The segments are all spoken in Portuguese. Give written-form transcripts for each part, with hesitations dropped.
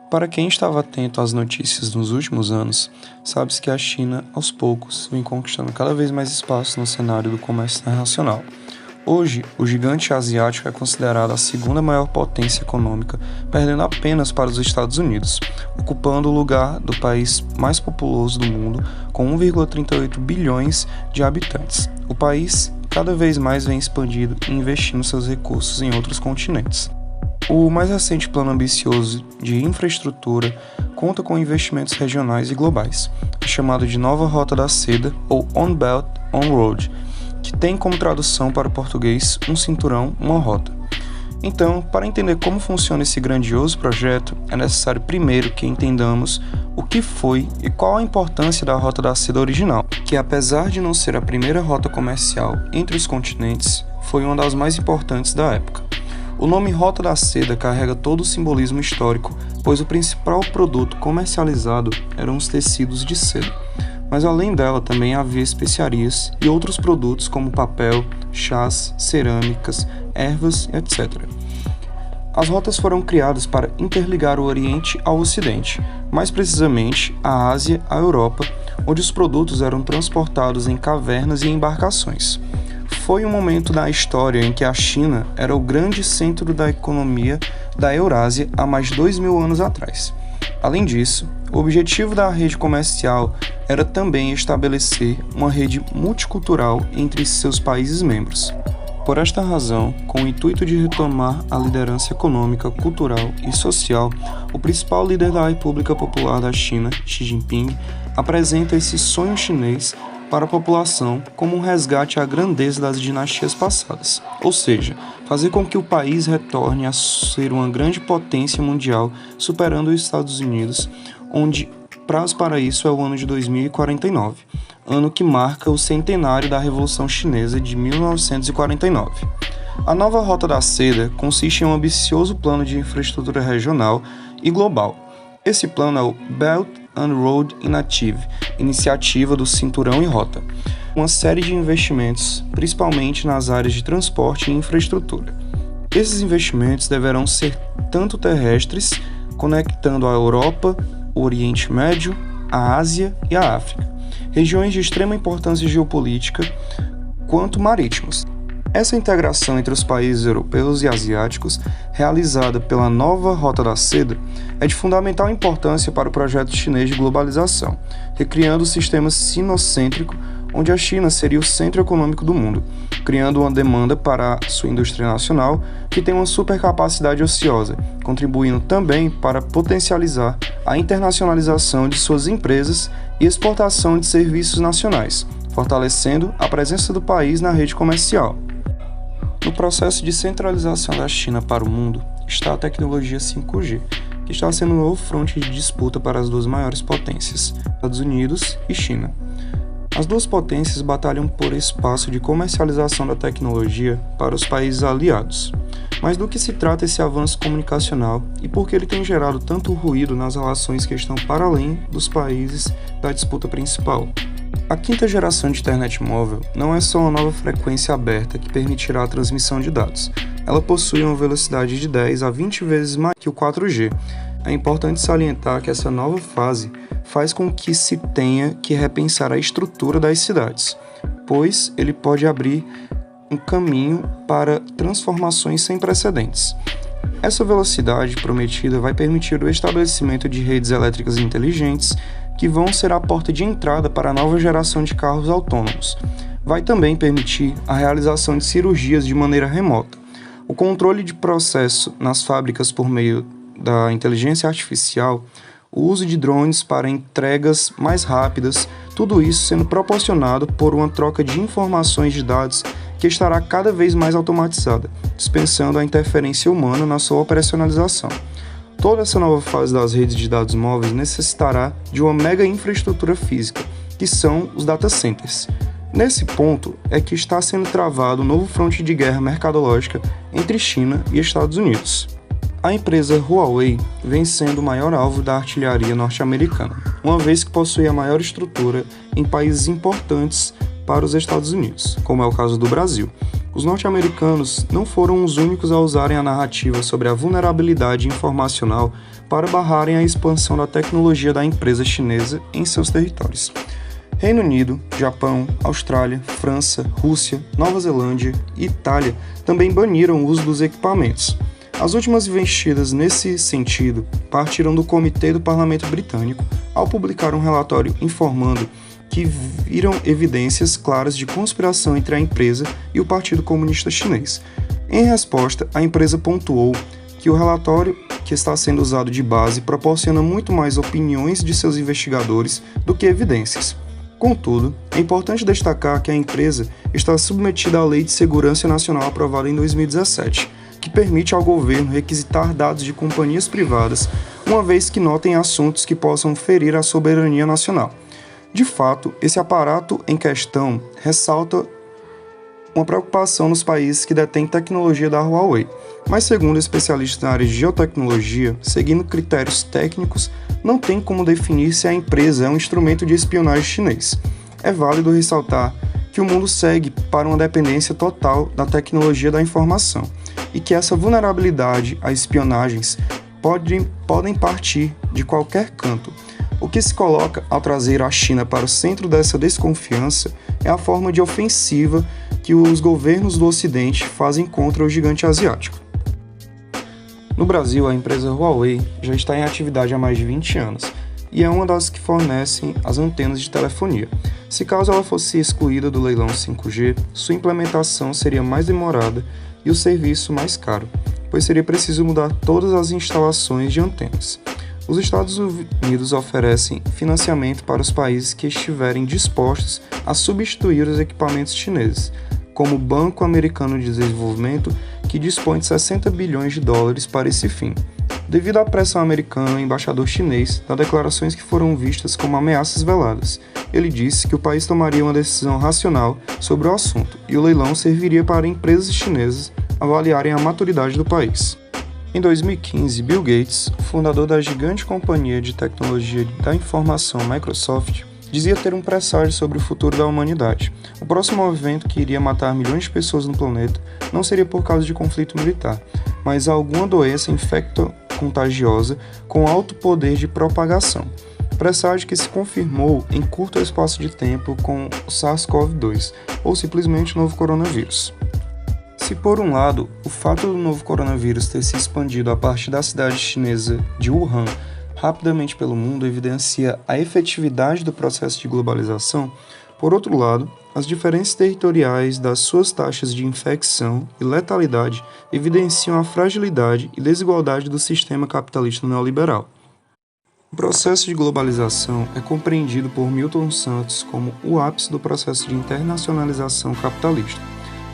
Para quem estava atento às notícias nos últimos anos, sabe-se que a China, aos poucos, vem conquistando cada vez mais espaço no cenário do comércio internacional. Hoje, o gigante asiático é considerado a segunda maior potência econômica, perdendo apenas para os Estados Unidos, ocupando o lugar do país mais populoso do mundo, com 1,38 bilhões de habitantes. O país cada vez mais vem expandindo e investindo seus recursos em outros continentes. O mais recente plano ambicioso de infraestrutura conta com investimentos regionais e globais, chamado de Nova Rota da Seda, ou On Belt, On Road, que tem como tradução para o português um cinturão, uma rota. Então, para entender como funciona esse grandioso projeto, é necessário primeiro que entendamos o que foi e qual a importância da Rota da Seda original, que apesar de não ser a primeira rota comercial entre os continentes, foi uma das mais importantes da época. O nome Rota da Seda carrega todo o simbolismo histórico, pois o principal produto comercializado eram os tecidos de seda. Mas além dela também havia especiarias e outros produtos como papel, chás, cerâmicas, ervas, etc. As rotas foram criadas para interligar o Oriente ao Ocidente, mais precisamente a Ásia à Europa, onde os produtos eram transportados em cavernas e embarcações. Foi um momento da história em que a China era o grande centro da economia da Eurásia há mais de 2.000 anos atrás. Além disso, o objetivo da rede comercial era também estabelecer uma rede multicultural entre seus países membros. Por esta razão, com o intuito de retomar a liderança econômica, cultural e social, o principal líder da República Popular da China, Xi Jinping, apresenta esse sonho chinês para a população como um resgate à grandeza das dinastias passadas, ou seja, fazer com que o país retorne a ser uma grande potência mundial, superando os Estados Unidos, onde prazo para isso é o ano de 2049, ano que marca o centenário da Revolução Chinesa de 1949. A nova Rota da Seda consiste em um ambicioso plano de infraestrutura regional e global. Esse plano é o Belt and Road Initiative do Cinturão e Rota, uma série de investimentos, principalmente nas áreas de transporte e infraestrutura. Esses investimentos deverão ser tanto terrestres, conectando a Europa, o Oriente Médio, a Ásia e a África, regiões de extrema importância geopolítica, quanto marítimos. Essa integração entre os países europeus e asiáticos, realizada pela nova Rota da Seda, é de fundamental importância para o projeto chinês de globalização, recriando o sistema sinocêntrico, onde a China seria o centro econômico do mundo, criando uma demanda para sua indústria nacional, que tem uma supercapacidade ociosa, contribuindo também para potencializar a internacionalização de suas empresas e exportação de serviços nacionais, fortalecendo a presença do país na rede comercial. No processo de centralização da China para o mundo está a tecnologia 5G, que está sendo um novo fronte de disputa para as duas maiores potências, Estados Unidos e China. As duas potências batalham por espaço de comercialização da tecnologia para os países aliados. Mas do que se trata esse avanço comunicacional e por que ele tem gerado tanto ruído nas relações que estão para além dos países da disputa principal? A quinta geração de internet móvel não é só uma nova frequência aberta que permitirá a transmissão de dados. Ela possui uma velocidade de 10 a 20 vezes maior que o 4G. É importante salientar que essa nova fase faz com que se tenha que repensar a estrutura das cidades, pois ele pode abrir um caminho para transformações sem precedentes. Essa velocidade prometida vai permitir o estabelecimento de redes elétricas inteligentes que vão ser a porta de entrada para a nova geração de carros autônomos. Vai também permitir a realização de cirurgias de maneira remota. O controle de processo nas fábricas por meio da inteligência artificial, o uso de drones para entregas mais rápidas, tudo isso sendo proporcionado por uma troca de informações de dados que estará cada vez mais automatizada, dispensando a interferência humana na sua operacionalização. Toda essa nova fase das redes de dados móveis necessitará de uma mega infraestrutura física, que são os data centers. Nesse ponto é que está sendo travado um novo fronte de guerra mercadológica entre China e Estados Unidos. A empresa Huawei vem sendo o maior alvo da artilharia norte-americana, uma vez que possui a maior estrutura em países importantes para os Estados Unidos, como é o caso do Brasil. Os norte-americanos não foram os únicos a usarem a narrativa sobre a vulnerabilidade informacional para barrarem a expansão da tecnologia da empresa chinesa em seus territórios. Reino Unido, Japão, Austrália, França, Rússia, Nova Zelândia e Itália também baniram o uso dos equipamentos. As últimas investidas nesse sentido partiram do Comitê do Parlamento Britânico ao publicar um relatório informando que viram evidências claras de conspiração entre a empresa e o Partido Comunista Chinês. Em resposta, a empresa pontuou que o relatório que está sendo usado de base proporciona muito mais opiniões de seus investigadores do que evidências. Contudo, é importante destacar que a empresa está submetida à Lei de Segurança Nacional aprovada em 2017, que permite ao governo requisitar dados de companhias privadas, uma vez que notem assuntos que possam ferir a soberania nacional. De fato, esse aparato em questão ressalta uma preocupação nos países que detêm tecnologia da Huawei, mas segundo especialistas na área de geotecnologia, seguindo critérios técnicos, não tem como definir se a empresa é um instrumento de espionagem chinês. É válido ressaltar que o mundo segue para uma dependência total da tecnologia da informação e que essa vulnerabilidade a espionagens podem partir de qualquer canto. O que se coloca ao trazer a China para o centro dessa desconfiança é a forma de ofensiva que os governos do Ocidente fazem contra o gigante asiático. No Brasil, a empresa Huawei já está em atividade há mais de 20 anos e é uma das que fornecem as antenas de telefonia. Se caso ela fosse excluída do leilão 5G, sua implementação seria mais demorada e o serviço mais caro, pois seria preciso mudar todas as instalações de antenas. Os Estados Unidos oferecem financiamento para os países que estiverem dispostos a substituir os equipamentos chineses, como o Banco Americano de Desenvolvimento, que dispõe de 60 bilhões de dólares para esse fim. Devido à pressão americana, o embaixador chinês dá declarações que foram vistas como ameaças veladas. Ele disse que o país tomaria uma decisão racional sobre o assunto e o leilão serviria para empresas chinesas avaliarem a maturidade do país. Em 2015, Bill Gates, fundador da gigante companhia de tecnologia da informação Microsoft, dizia ter um presságio sobre o futuro da humanidade. O próximo evento que iria matar milhões de pessoas no planeta não seria por causa de conflito militar, mas alguma doença infecto-contagiosa com alto poder de propagação. Presságio que se confirmou em curto espaço de tempo com o SARS-CoV-2, ou simplesmente o novo coronavírus. Se por um lado, o fato do novo coronavírus ter se expandido a partir da cidade chinesa de Wuhan rapidamente pelo mundo evidencia a efetividade do processo de globalização, por outro lado, as diferenças territoriais das suas taxas de infecção e letalidade evidenciam a fragilidade e desigualdade do sistema capitalista neoliberal. O processo de globalização é compreendido por Milton Santos como o ápice do processo de internacionalização capitalista.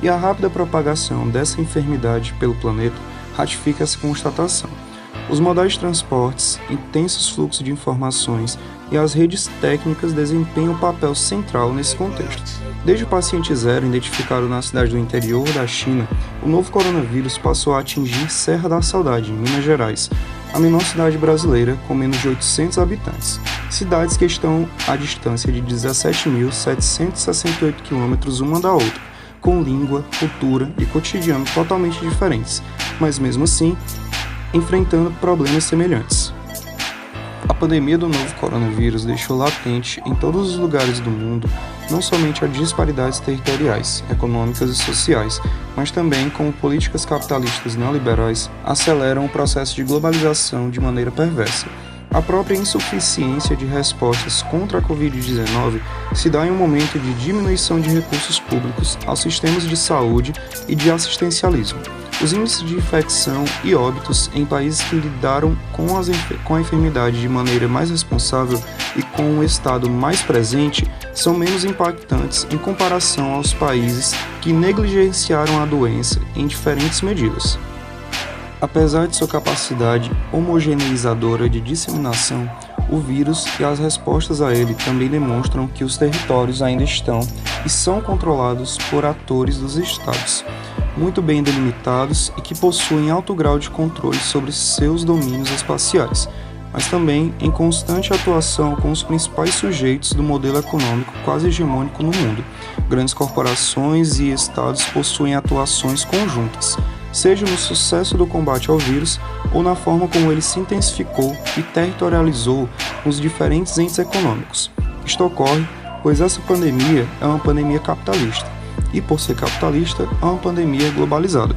E a rápida propagação dessa enfermidade pelo planeta ratifica essa constatação. Os modais de transportes, intensos fluxos de informações e as redes técnicas desempenham um papel central nesse contexto. Desde o paciente zero identificado na cidade do interior da China, o novo coronavírus passou a atingir Serra da Saudade, em Minas Gerais, a menor cidade brasileira com menos de 800 habitantes. Cidades que estão à distância de 17.768 quilômetros uma da outra, com língua, cultura e cotidiano totalmente diferentes, mas mesmo assim, enfrentando problemas semelhantes. A pandemia do novo coronavírus deixou latente em todos os lugares do mundo não somente as disparidades territoriais, econômicas e sociais, mas também como políticas capitalistas neoliberais aceleram o processo de globalização de maneira perversa. A própria insuficiência de respostas contra a Covid-19 se dá em um momento de diminuição de recursos públicos aos sistemas de saúde e de assistencialismo. Os índices de infecção e óbitos em países que lidaram com a enfermidade de maneira mais responsável e com um estado mais presente são menos impactantes em comparação aos países que negligenciaram a doença em diferentes medidas. Apesar de sua capacidade homogeneizadora de disseminação, o vírus e as respostas a ele também demonstram que os territórios ainda estão e são controlados por atores dos estados, muito bem delimitados e que possuem alto grau de controle sobre seus domínios espaciais. mas também em constante atuação com os principais sujeitos do modelo econômico quase hegemônico no mundo. Grandes corporações e estados possuem atuações conjuntas, seja no sucesso do combate ao vírus ou na forma como ele se intensificou e territorializou nos diferentes entes econômicos. Isto ocorre pois essa pandemia é uma pandemia capitalista, e por ser capitalista, é uma pandemia globalizada.